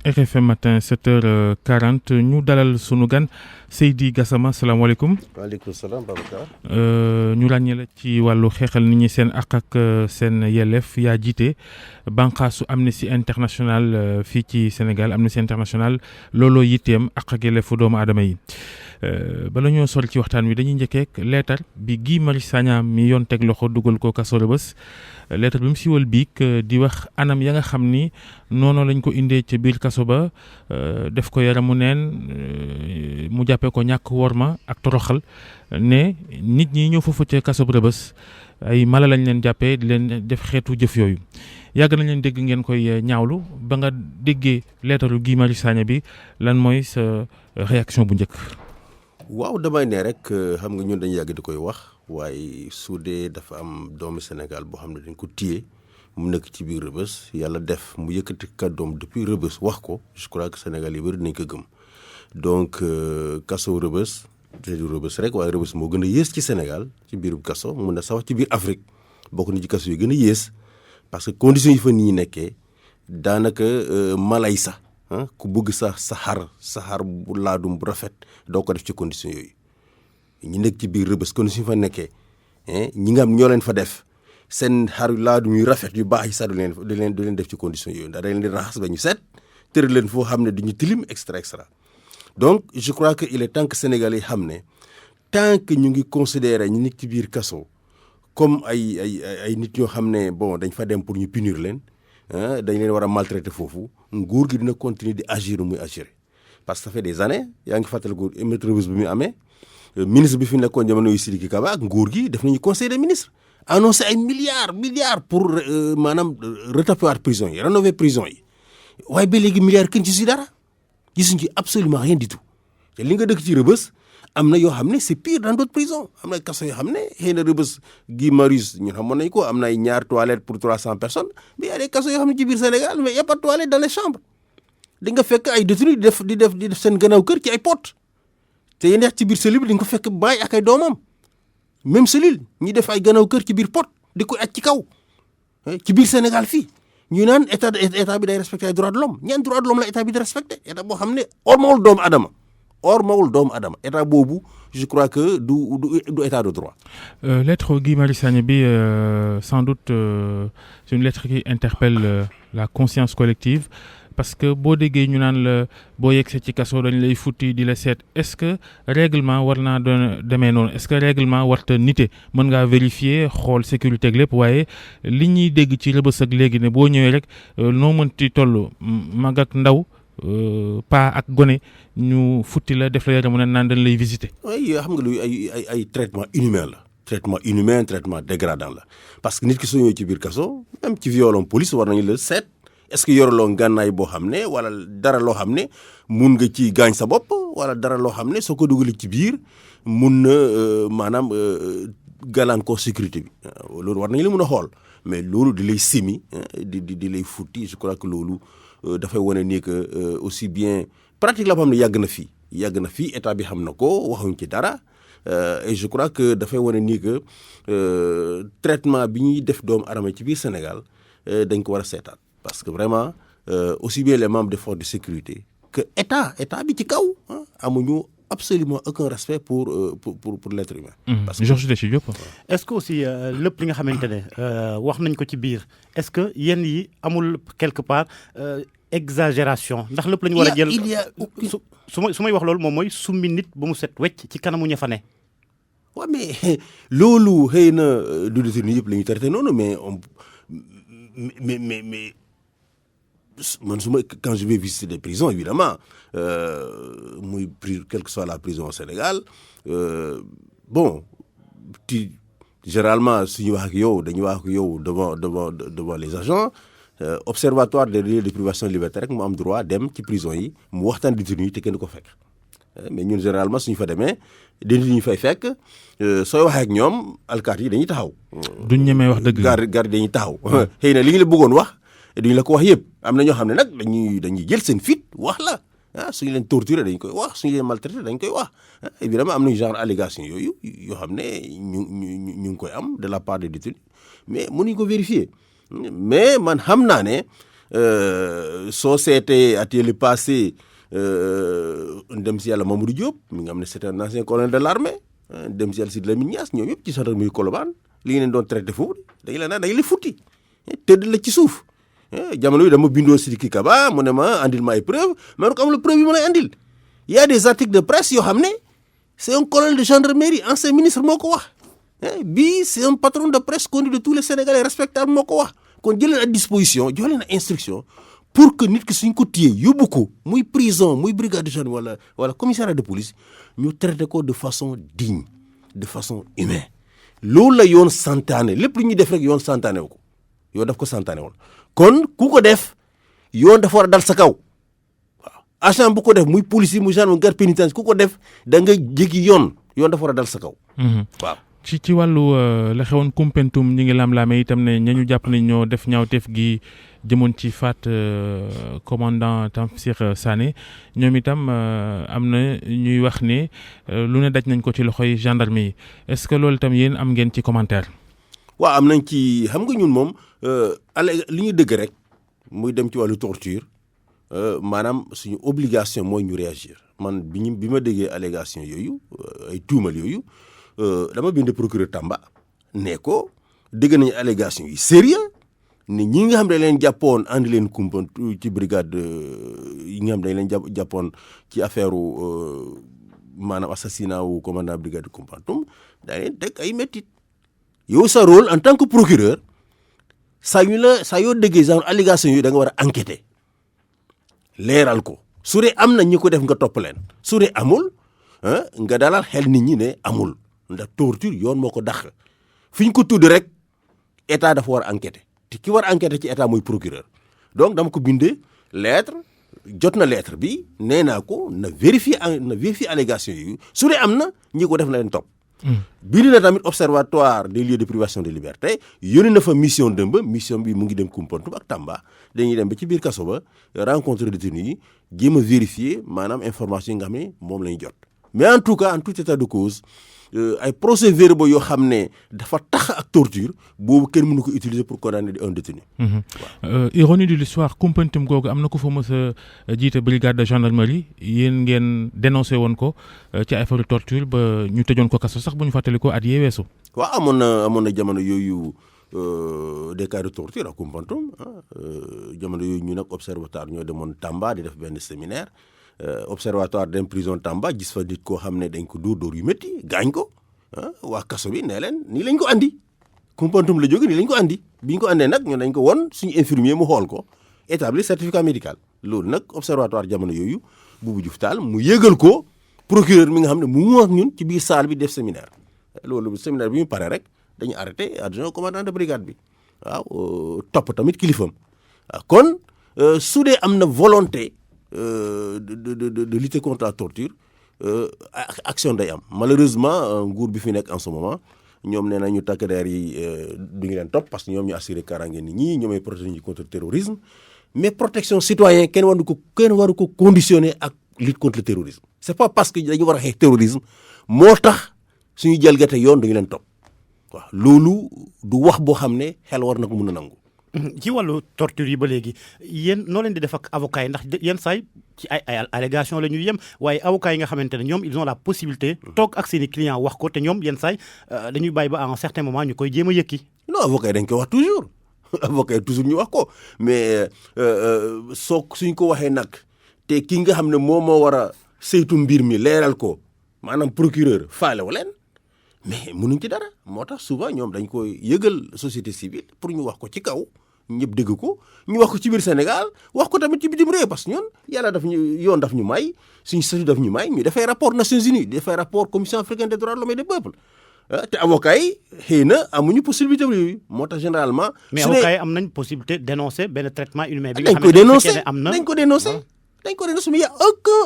RFM matin 7h40 ñu dalal sunu gan Seydi Gassama salaamaaleykum. waaleykum salaam Babacar. ñu ràññee la ci wàllu xeexal nit ñi seen àq ak seen yelleef yaa jiite bànqaasu Amnesty International fii ci Sénégal Amnesty International looloo yitteem àq ak yelleefu doomu aadama yi. bala ñoo sol ci waxtaan wi dañuy njëkkeek leetar bi Guy Marius Sagna mi yoon teg loxo dugal ko kaso Rebeuss leetar bi mu siiwal biig di wax anam ya nga xam ni noonu lañ ko indee ca biir kaso ba def ko yaramu neen mu jàppee ko ñàkk worma ak toroxal ne nit ñi ñëw foofu ca kaso Rebeuss ay mala lañ leen jàppee di leen def xeetu jëf yooyu yàgg nañ leen dégg ngeen koy ñaawlu ba nga déggee leetaru Guy Marius Sagna bi lan mooy sa réaction bu njëkk. waaw damay ne rek xam nga ñun dañu yàgg di koy wax waaye su dee dafa am doomu Sénégal boo xam ne dañ ko téye mu nekk ci biir Rebeuss yàlla def mu yëkkati kàddoom depuis Rebeuss wax ko je crois que Sénégal yi bëri dinañ ko gëm donc kaso Rebeuss te du Rebeuss rek waaye Rebeuss moo gën a yées ci Sénégal ci biirum kaso mun na sax wax ci biir Afrique bokk na ci kaso yi gën a yées parce que conditions yi fa nit ñi nekkee daanaka malay sax ku bëgg sa xar bu laadum bu rafet doo ko def ci conditions yooyu ñi nekk ci biir Rebeuss conditions yi fa nekkee ñi nga xam ñoo leen fa def seen xar laadum yu rafet yu baax yi sax du leen def ci conditions yooyu ndax dañ leen di raxas ba ñu set tëral leen foo xam ne du ñu tilim extra donc je crois que il est temps que Sénégalais yi xam ne tant que ñu ngi considérer ñu nekk ci biir kaso comme ay nit ñoo xam ne bon dañ fa dem pour ñu punir leen dañ leen war a maltraiter foofu nguur gi dina continuer di agir muy agir parce que ça fait des années yaa ngi fàttaliku émeute Rebeuss bi muy amee ministre bi fi nekkoon jamono yu Sidiki Kaba ak nguur gi def nañu conseil des ministres annoncé ay milliards pour maanaam retaper prison yi rénover prison yi waaye ba léegi milliards kenn ci si dara gisuñ ci absolument rien du tout te li nga dëkk ci Rebeuss am na yoo xam ne c'est pire dans d'autres prisons am na kaso yoo xam ne xëy na Rebeuss Guy Marius ñun xamoon nañ ko am na ay ñaar toilettes pour 300 personnes mais y a des kaso yoo xam ne ci biir Sénégal mais y a pas de toilette dans les chambres di nga fekk ay détenus di def seen gannaaw kër ci ay pot te yi neex ci biir cellule bi di nga ko fekk baay ak ay doomam même cellule ñi def ay gannaaw kër ci biir pot di ko aj ci kaw ci biir Sénégal fii ñu naan état bi day respecté ay droits de l'homme ñaan droits de l'homme la état bi di respecté état boo xam ne ormawul doomu adama état boobu je crois que du état de droit. Lettre Guy Marius Sagna bi sans doute c'est une lettre qui interpelle la conscience collective parce que boo déggee ñu naan la boo yegsee ci kaso dañ lay futti di la seet est-ce que règlement war naa doon demee noonu est-ce que règlement warta nite mën ngaa vérifier xool sécurité ak lépp waaye li ñuy dégg ci Rebeuss ak léegi ne boo ñëwee rek noo mënti toll mag ak ndaw paa ak gone ñu futti la def la yaramu ne naan dañ lay visiter. oui xam nga lu ay traitement inhumain la traitement dégradant la parce que nit ki soo ñëwee ci biir kaso même ci violon police war nañu la seet est-ce que yoraloo ngànnaay boo xam ne wala dara loo xam ne mun nga ci gaañ sa bopp wala dara loo xam ne soo ko dugalee ci biir mun na maanaam gàllankoor sécurité bi loolu war nañu la mun a xool mais loolu di lay simi di lay futti je crois que loolu dafay wane ni que aussi bien pratique la boo xam ne yàgg na fii état bi xam na ko waxuñ ci dara et je crois que dafay wane ni que traitement bi ñuy def doomu aadama ci biir Sénégal dañ ko war a seetaat parce que vraiment aussi bien les membres des forces de sécurité que état bi ci kaw amuñu absolument aucun respect pour l'être humain. Parce que Georges Déthié Diop. Est-ce que aussi lépp li nga xamante ne wax nañ ko ci biir est-ce que yenn yi amul quelque part exagération ndax lépp la ñu war a jël su may wax loolu moom mooy summi nit ba mu set wecc ci kanamu ña fa ne. waaw mais loolu xëy na du détenu yëpp la ñuy traité noonu mais man quand je vais visiter des prisons évidemment quelle que soit la prison au Sénégal bon généralement suñu wax ak yow dañuy wax ak yow devant les agents observatoire des lieux de privation de liberté rek mu am droit dem ci prison yi mu waxtaan détenu yi te kenn ko fekk mais ñun généralement suñu fa demee détenu ñu fay fekk sooy waxee ak ñoom alkaati yi dañuy taxaw. duñ ñemee wax dëgg. garde dañuy taxaw. xëy na li ñu la bëggoon wax duñu la ko wax yëpp am na ñoo xam ne nag dañuy jël seen fit wax la suñu leen torturer dañ koy wax suñu leen maltraiter dañ koy wax évidemment am nañu genre allégation yooyu yoo xam ne ñu ngi koy am de la part des détenus mais mënuñu ko vérifier mais man xam naa ne soo seetee at yële passé dem si yàlla Mamadou Diop mi nga xam ne c'est un ancien colonel de l'armée dem si yàlla Sidy Lamine Niass ñoom yëpp ci gendarmerie Colobane li ngeen doon traité foofu dañu la naan dañu la futti tëdd la ci suuf jamono yi dama bindoo Sidiki Kaba mu ne ma andil ma ay preuve ma ne ko amul preuve yi ma lay andil y a des articles de presse yoo xam ne c'est un colonel de gendarmerie ancien ministre moo ko wax bii c'est un patron de presse connu de tous les Sénégalais respectable moo ko wax kon jël leen à disposition jox leen instruction pour que nit ki suñ ko téyee yóbbu ko muy prison muy brigade de gendarmerie wala commissariat de police ñu traité ko de façon digne de façon humaine loolu la yoon santaane lépp lu ñuy def rek yoon santaane wu ko yoon daf ko santaane woon kon ku ko def yoon dafa war a dal sa kaw waaw agent bu ko def muy policier muy gendarme garde pénitentiaire ku ko def da nga jéggi yoon dafa war a dal sa kaw waaw ci wàllu la xewoon Koumpentoum ñi ngi lam-laame itam ne ñañu jàpp ne ñoo def ñaawteef gi jëmoon ci faat commandant Tamsir Sané ñoom itam am na ñuy wax ne lu ne daj nañ ko ci loxoy gendarme yi est-ce que loolu itam yéen am ngeen ci commentaire. waaw am nañ ci xam nga ñun moom li ñu dëgg rek muy dem ci wàllu torture maanaam suñu obligation mooy ñu réagir man bi ma déggee allégation yooyu ay tuumal yooyu dama bind procureur Tamba ne ko dégg nañu allégation yi sérieux ni ñi nga xam ne dañ leen jàppoon andi leen Koumpentoum ci brigade yi nga xam dañ leen jàppoon ci affaire maanaam assassinat wu commandant brigade de Koumpentoum daa leen teg ay métit yow sa rôle en tant que procureur saa yoo déggee genre allégation yooyu da nga war a enquêter leeral ko su dee am na ñi ko def nga topp leen su dee amul nga dalal xel nit ñi ne amul ndax torture yoon moo ko dàq fi ñu ko tudd rek état dafa war a enquêter te ki war a enquêter ci état mooy procureur donc dama ko bindee lettre jot na lettre bi nee naa ko na vérifier allégation yooyu su dee am na ñi ko def na leen topp. bind na tamit observatoire des lieux de privation de liberté yónni na fa mission mission bi mu ngi dem Koumpentoum ak Tamba dañuy dem ba ci biir kaso ba rencontre détenus yi jéem a vérifier maanaam information yi nga xam ne moom la ñu jot mais en tout cas en tout état de cause ay procès-verbaux yoo xam ne dafa tax ak torture boobu kenn mënu ko utiliser pour condamner un détenu. Ironie de l'histoire Koumpentoum googu am na ko fa mës a jiite brigade de gendarmerie yéen ngeen dénoncé woon ko ci affaire torture ba ñu tëjoon ko kaso sax bu ñu fàttali ko at yee weesu. waaw amoon na jamono yooyu des cas de torture à Koumpentoum jamono yooyu ñu nag observatoire ñoo demoon Tamba di def benn séminaire. Observatoire dem prison Tamba gis fa nit koo xam ne dañ ko dóor yu métti gaañ ko waa kaso bi nee leen nii lañ ko andi Koumpentoum la jóge nii lañ ko andi bi ñu ko andee nag ñun dañ ko won suñu infirmier mu xool ko établir certificat médical loolu nag observatoire jamono yooyu Boubou Diouf Tall mu yëgal ko procureur mi nga xam ne mu ak ñun ci biir salle bi def séminaire loolu séminaire bi ñu paree rek dañu arrêté adjoint commandant de brigade bi waaw topp tamit kilifam kon su dee am na volonté de lutter contre la torture action day am malheureusement nguur bi fi nekk en ce moment ñoom nee nañu takk der yi du ñu leen topp parce que ñoom ñu assuré kaaraange nit ñi ñoom ay protéger ñu contre terrorisme mais protection citoyen kenn waru ko conditionner ak lutte contre le terrorisme c'est pas parce que dañu war a xeex terrorisme moo tax suñu jalgate yoon duñu leen topp waaw loolu du wax boo xam ne xel war na ko mën a nangu. ci wàllu torture yi ba léegi yéen noo leen di def ak avocats yi ndax yenn saay ci ay allégation la ñuy yem waaye avocats yi nga xamante ne ñoom ils ont la possibilité toog ak seen i clients wax ko te ñoom yenn saay dañuy bàyyi ba à un certain moment ñu koy jéem a yëkki. non avocats yi dañ koy wax toujours avocats yi toujours ñu wax ko mais suñ ko waxee nag te ki nga xam ne moom moo war a saytu mbir mi leeral ko maanaam procureur faale wu leen mais mënuñ ci dara moo tax souvent ñoom dañ koy yëgal société civile pour ñu wax ko ci kaw ñëpp dégg ko ñu wax ko ci biir Sénégal wax ko tamit ci bitim réew parce que ñun yàlla yoon daf ñu may suñu statut daf ñu may ñu dafay rapport Nations Unies dafay rapport commission africaine des droits de l'homme et des peuples te avocats yi xëy na amuñu possibilité yooyu moo tax généralement. mais avocats yi am nañ possibilité dénoncer benn traitement inhumain bi nga dañ ko dénoncer dañ ko dénoncer mais y a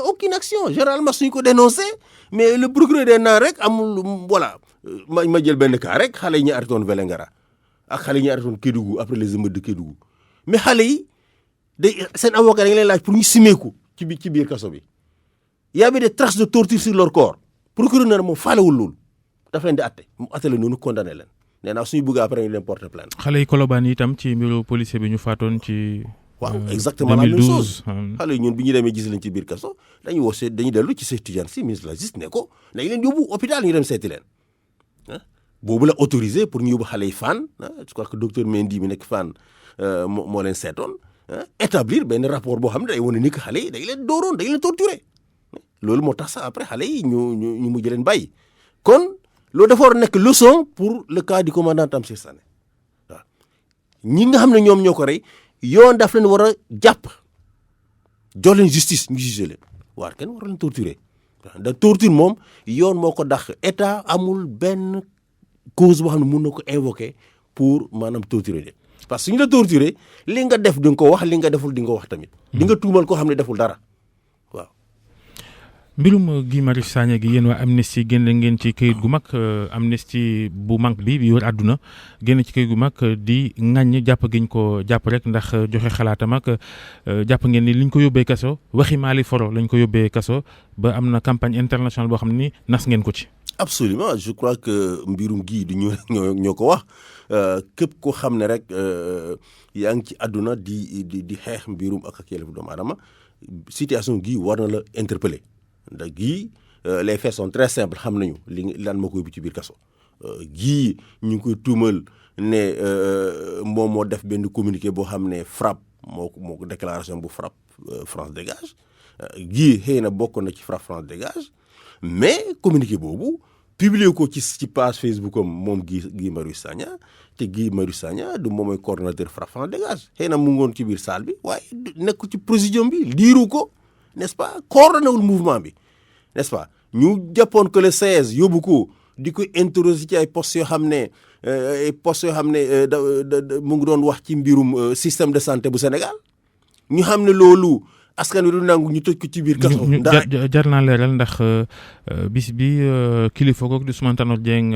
aucune action généralement suñ ko dénoncer mais le procureur des naa rek amul voilà ma jël benn cas rek xale yi ñu arrêté woon Vélingara ak xale yi ñu arrêté woon Kédougou après les émeutes de Kédougou mais xale yi seen avocat dañ leen laaj pour ñu simeeku ci biir kaso bi y avait des traces de torture sur leur corps procureur na moom faalewul loolu dafa leen di atte mu atte leen noonu condamné leen nee naa suñu bëgg après ñu leen porter plainte. xale yi Colobane itam ci mbiru policier bi ñu faatoon ci waaw exactement la même 2012, chose xale yi ñun bi ñu demee gis leen ci biir kaso dañuy dellu ci Cheikh Tidiane Sy ministre de la justice ne ko nañ leen yóbbu hôpital ñu dem seeti leen boobu la autorisé pour ñu yóbbu xale yi Fann je crois que docteur Mendy mi nekk Fann moo leen seetoon établir benn rapport boo xam ne day wane ni que xale yi dañ leen dooroon dañ leen torturé loolu moo tax sax après xale yi ñu mujj leen bàyyi kon loolu dafa war a nekk leçon pour le cas du commandant Tamsir Sané waaw ñi nga xam ne ñoom ñoo ko rey yoon daf leen war a jàpp jox leen justice ñu jugé leen waar kenn war leen torturé da torture moom yoon moo ko dàq état amul benn cause boo xam ne mun na ko invoquer pour maanaam torturer leen parce que suñu la torturer li nga def di nga ko wax li nga deful di nga ko wax tamit di nga tuumal koo xam ne deful dara waaw. mbirum Guy Marius Sagna gi yéen waa Amnesty génn ngeen ci këyit gu mag Amnesty bu mag bi wër àdduna génn ci këyit gu mag di ŋàññ jàpp giñ ko jàpp rek ndax joxe xalaatam ak jàpp ngeen ni liñ ko yóbbee kaso waxi Mali Foro lañ ko yóbbee kaso ba am na campagne internationale boo xam ni nas ngeen ko ci. absolument je crois que mbirum gii du ñu ñoo ko wax képp ko xam ne rek yaa ngi ci àdduna di xeex mbirum ak yelleefu doomu aadama situation gii war na la interpeller ndax gii les faits sont très simples xam nañu lan moo ko yóbbu ci biir kaso gii ñu ngi koy tuumal ne moom moo def benn communiqué boo xam ne FRAPP moo ko déclaration bu FRAPP France dégage gii xëy na bokk na ci FRAPP France dégage mais communiqué boobu publié ko ci page Facebook am moom Guy Marius Sagna te Guy Marius Sagna du moom mooy coordonnateur FRAPP France dégage xëy na mu ngoon ci biir salle bi waaye nekk ci présidium bi liiru ko n'est-ce pas coordonné wul mouvement bi n'est-ce pas ñu jàppoon que le 16 yóbbu ko di ko interroger ci ay postes yoo xam ne mu ngi doon wax ci mbirum système de santé bu Sénégal ñu xam ne loolu askan wi du nangu ñu tëj ko ci biir kaso. jar naa leeral ndax bis bi kilifa googu di Ousmane Tanor Dieng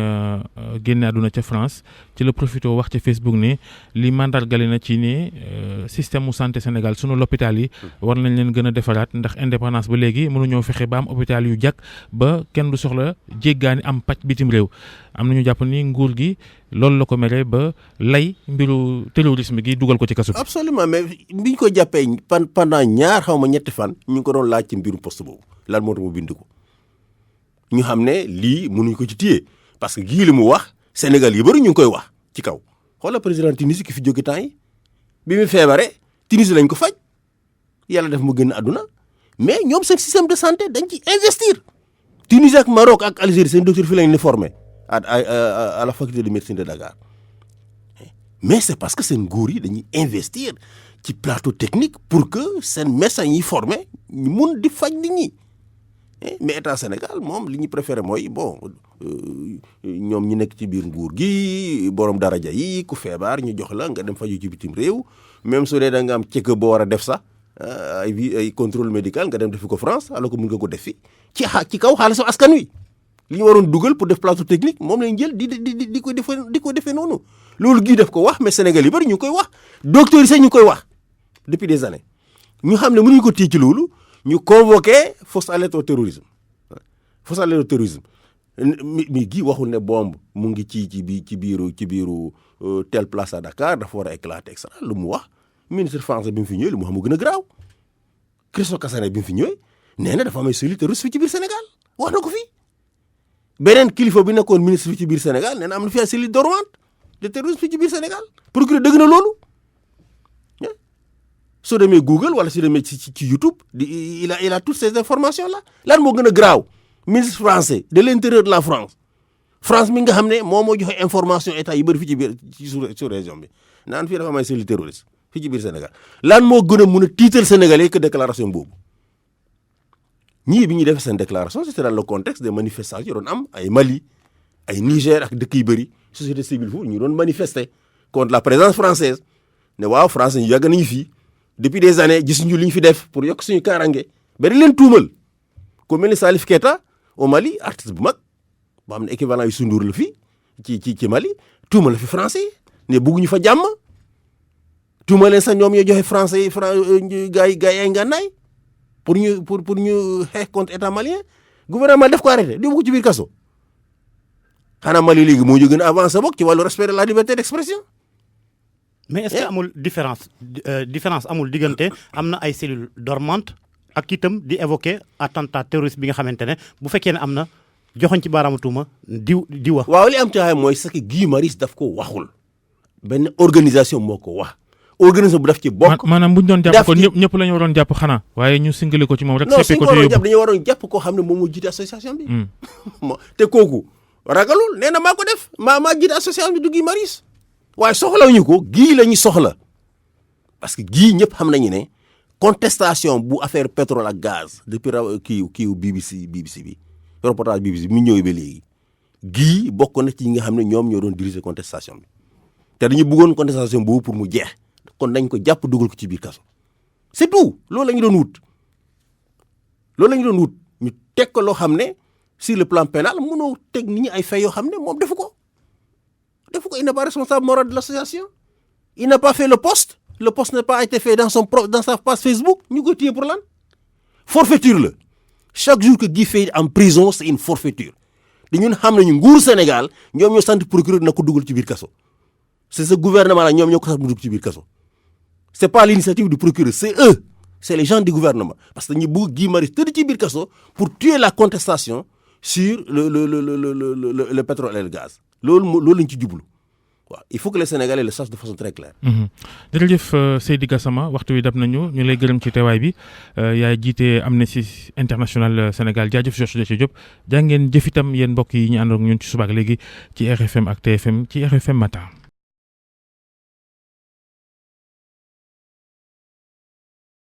génne àdduna ca France ci la profité wax ci Facebook ne li mandargale na ci ne système mu santé Sénégal sunu l'hôpital yi war nañ leen gën a defaraat ndax indépendance ba léegi mënuñoo fexe ba am hôpital yu jàkk ba kenn du soxla jéggaani am pàcc bitim réew am nañu jàpp ni nguur gi loolu la ko mere ba lay mbiru terrorisme gi dugal ko ci kaso bi. absolument mais biñ ko jàppee pendant ñaar xaw ma ñetti fan ñu ngi ko doon laaj ci mbiru poste boobu lan moo tax mu bind ko ñu xam ne lii mënuñ ko ci téye parce que gii li mu wax Sénégal yi bëri ñu ngi koy wax ci kaw xoolal président Tunisie ki fi jóge temps yi bi mu feebaree Tunisie lañ ko faj yàlla def mu génn àdduna mais ñoom seen système de santé dañ ci investir Tunisie ak Maroc ak Algérie seen docteur fi lañ leen formé à la faculté de médecine de Dakar mais c'est parce que seen nguur yi dañuy investir ci plateau technique pour que seen médecins yi formé ñu mun di faj nit ñi mais état Sénégal moom li ñu préféré mooy bon ñoom ñu nekk ci biir nguur gi borom daraja yi ku feebar ñu jox la nga dem faju ci bitim réew même su dee da nga am cëkk boo war a def sax ay contrôle médical nga dem defi ko France alors que mun nga ko def fi ci kaw xaalisu askan wi li ñu waroon dugal pour def plateau technique moom lañ jël di ko defee noonu loolu gii def ko wax mais Sénégal yi bari ñu koy wax docteur yi sax ñu koy wax depuis des années ñu xam ne mënuñu ko téye ci loolu ñu convoqué fausse alerte au terrorisme fausse alerte au terrorisme mi gii waxul ne bombe mu ngi ci biiru telle place à Dakar dafa war a éclater etc lu mu wax ministre français bi mu fi ñëwee lu mu wax mu gën a graaw Christophe Castaner bi mu fi ñëwee nee na dafa am ay cellules terroristes fii ci biir Sénégal wax na ko fii beneen kilifa bi nekkoon ministre fii ci biir Sénégal nee na am na fi ay cellules dormantes de terroristes fii ci biir Sénégal procureur dëgg na loolu soo demee Google wala soo demee ci YouTube il a toutes ces informations là lan moo gën a graaw ministre français de l'intérieur de la France mi nga xam ne moom moo joxe information état yi bëri fii ci biir ci région bi naan fii dafa am ay cellules terroristes fii ci biir Sénégal lan moo gën a mun a tiital Sénégalais que déclaration boobu ñii bi ñuy def seen déclaration c'était dans le contexte des manifestations yi doon am ay Mali ay Niger ak dëkk yu bëri société civile foofu ñu doon manifester contre la présence française ne waaw français ñu yàgg nañu fii depuis des années gis ñu li ñu fi def pour yokk suñu kaaraange ba di leen tuumal ku mel ni Salif Keita au Mali artiste bu mag boo xam ne équivalent yu Sundur la fii ci Mali tuumal la fi français ne bëgguñu fa jàmm tuumal leen sax ñoom ñoo joxe français yi gars yi ay ngànnaay pour ñu xeex contre état malien gouvernement def ko arrêté di ko ci biir kaso xanaa Mali léegi moo ñu gën a avancé bokk ci wàllu respect de la liberté d'expression mais est-ce que amul différence amul diggante am na ay cellules dormantes ak itam di évoquer attentat terroriste bi nga xamante ne bu fekkee ne am na joxoñ ci baaraamu tuuma di wax. waaw li am ci mooy ce que Guy Marius daf ko waxul benn organisation moo ko wax organisation bu daf ci bokk. maanaam bu ñu doon jàpp ko ñëpp la ñu waroon jàpp xanaa waaye ñu singali ko ci moom rek. seppee ko ci yóbbu dañu waroon jàpp koo xam ne moom moo jiite association bi. te kooku ragalul nee na maa ko def maa jiite association bi du Guy Marius waaye soxlawuñu ko Guy la ñu soxla parce que Guy ñëpp xam nañu ne contestation bu affaire pétrole ak gaz depuis kii BBC bi reportage BBC bi mu ñëwee ba léegi Guy bokk na ci ñi nga xam ne ñoom ñoo doon diriger contestation bi te dañu bëggoon contestation boobu pour mu jeex kon dañ ko jàpp dugal ko ci biir kaso c'est tout loolu la ñu doon wut ñu teg ko loo xam ne sur le plan pénal mënoo teg nit ñi ay faits yoo xam ne moom defu ko il n'est pas responsable moral de l'association il n'a pas fait le post n'a pas été fait dans sa page Facebook ñu ko téye pour lan forfaiture la chaque jour que Guy fait en prison c'est une forfaiture te ñun xam nañu nguur Sénégal ñoom ñoo sant procureur na ko dugal ci biir kaso c'est ce gouvernement là ñoom ñoo ko sant mu dugal ci biir kaso c'est pas l'initiative du procureur c'est eux c'est les gens du gouvernement parce que ñu bëgg Guy Marius tëdd ci biir kaso pour tuer la contestation sur le pétrole et le gaz loolu lañ ci jublu waaw il faut que les Sénégalais le sachent de façon très claire. jërëjëf Seydi Gassama waxtu wi dab nañu ñu lay gërëm ci teewaay bi yaay jiite Amnesty International Sénégal jaajëf Georges Déthié Diop jaa ngeen jëf itam yéen mbokk yi ñu ànd ak ñun ci subaak léegi ci RFM ak TFM ci RFM Matin.